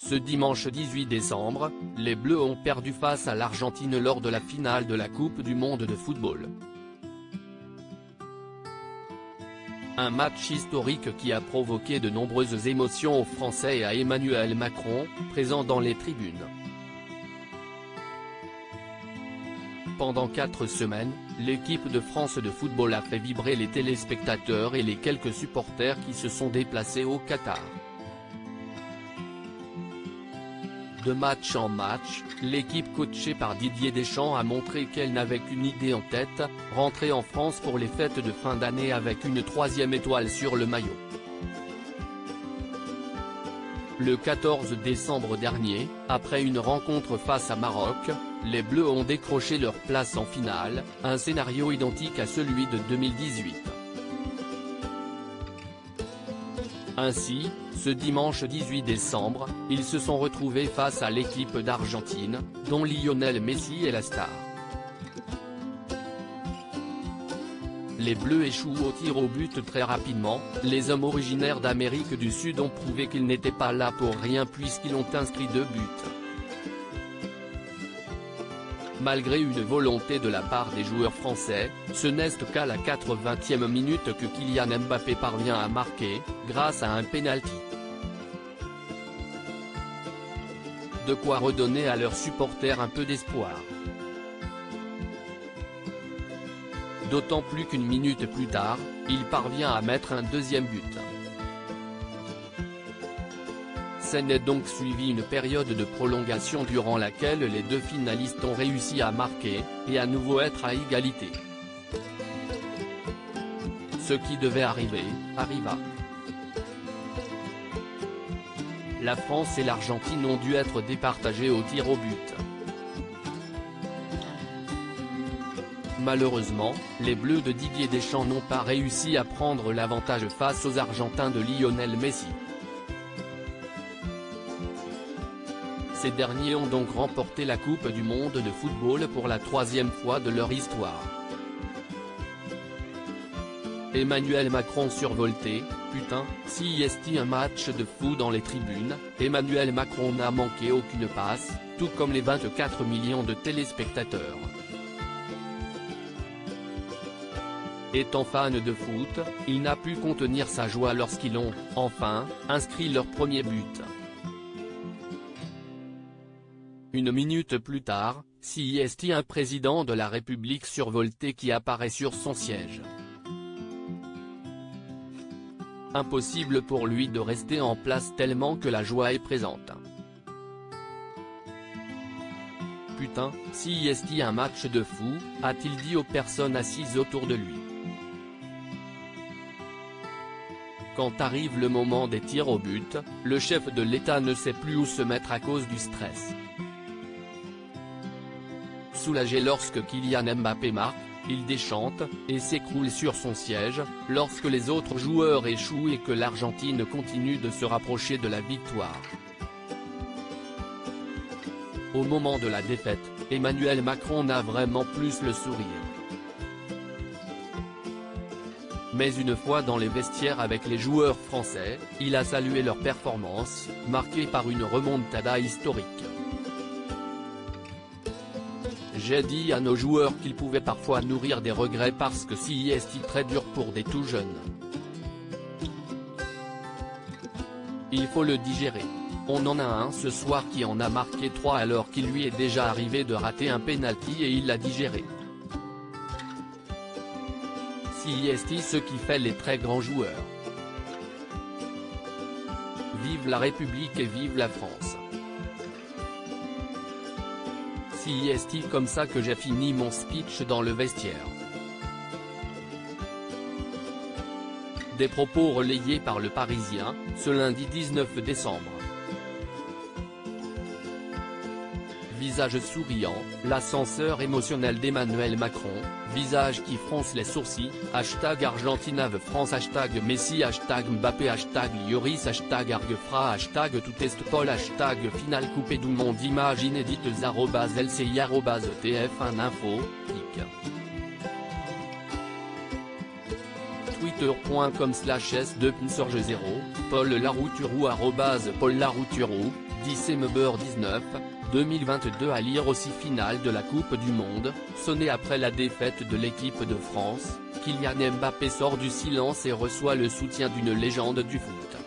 Ce dimanche 18 décembre, les Bleus ont perdu face à l'Argentine lors de la finale de la Coupe du monde de football. Un match historique qui a provoqué de nombreuses émotions aux Français et à Emmanuel Macron, présent dans les tribunes. Pendant 4 semaines, l'équipe de France de football a fait vibrer les téléspectateurs et les quelques supporters qui se sont déplacés au Qatar. De match en match, l'équipe coachée par Didier Deschamps a montré qu'elle n'avait qu'une idée en tête, rentrer en France pour les fêtes de fin d'année avec une 3e étoile sur le maillot. Le 14 décembre dernier, après une rencontre face à Maroc, les Bleus ont décroché leur place en finale, un scénario identique à celui de 2018. Ainsi, ce dimanche 18 décembre, ils se sont retrouvés face à l'équipe d'Argentine, dont Lionel Messi est la star. Les Bleus échouent au tir au but très rapidement, les hommes originaires d'Amérique du Sud ont prouvé qu'ils n'étaient pas là pour rien puisqu'ils ont inscrit 2 buts. Malgré une volonté de la part des joueurs français, ce n'est qu'à la 80e minute que Kylian Mbappé parvient à marquer, grâce à un pénalty. De quoi redonner à leurs supporters un peu d'espoir. D'autant plus qu'une minute plus tard, il parvient à mettre un 2e but. S'en est donc suivi une période de prolongation durant laquelle les 2 finalistes ont réussi à marquer, et à nouveau être à égalité. Ce qui devait arriver, arriva. La France et l'Argentine ont dû être départagées au tir au but. Malheureusement, les Bleus de Didier Deschamps n'ont pas réussi à prendre l'avantage face aux Argentins de Lionel Messi. Ces derniers ont donc remporté la Coupe du monde de football pour la 3e fois de leur histoire. Emmanuel Macron survolté, putain, si est un match de fou dans les tribunes, Emmanuel Macron n'a manqué aucune passe, tout comme les 24 millions de téléspectateurs. Étant fan de foot, il n'a pu contenir sa joie lorsqu'ils ont, enfin, inscrit leur premier but. Une minute plus tard, c'est un président de la République survolté qui apparaît sur son siège. Impossible pour lui de rester en place tellement que la joie est présente. Putain, si un match de fou, a-t-il dit aux personnes assises autour de lui. Quand arrive le moment des tirs au but, le chef de l'État ne sait plus où se mettre à cause du stress. Soulagé lorsque Kylian Mbappé marque, il déchante, et s'écroule sur son siège, lorsque les autres joueurs échouent et que l'Argentine continue de se rapprocher de la victoire. Au moment de la défaite, Emmanuel Macron n'a vraiment plus le sourire. Mais une fois dans les vestiaires avec les joueurs français, il a salué leur performance, marquée par une remontada historique. J'ai dit à nos joueurs qu'ils pouvaient parfois nourrir des regrets parce que c'est très dur pour des tout jeunes. Il faut le digérer. On en a un ce soir qui en a marqué 3 alors qu'il lui est déjà arrivé de rater un penalty et il l'a digéré. C'est ce qui fait les très grands joueurs. Vive la République et vive la France. C'est comme ça que j'ai fini mon speech dans le vestiaire. Des propos relayés par Le Parisien, ce lundi 19 décembre. Visage souriant, l'ascenseur émotionnel d'Emmanuel Macron, visage qui fronce les sourcils, #ArgentinaveFrance, #Messi, #Mbappé, #Lloris, #Argefra, #Toutestpol, #Finale coupé du monde, images inédites, @LCI, @TF1 Info, clic. Twitter.com/S2Sorge0, Paul Larouturou, @Paul Larouturou, December 19, 2022 à lire aussi finale de la Coupe du Monde, sonnée après la défaite de l'équipe de France, Kylian Mbappé sort du silence et reçoit le soutien d'une légende du foot.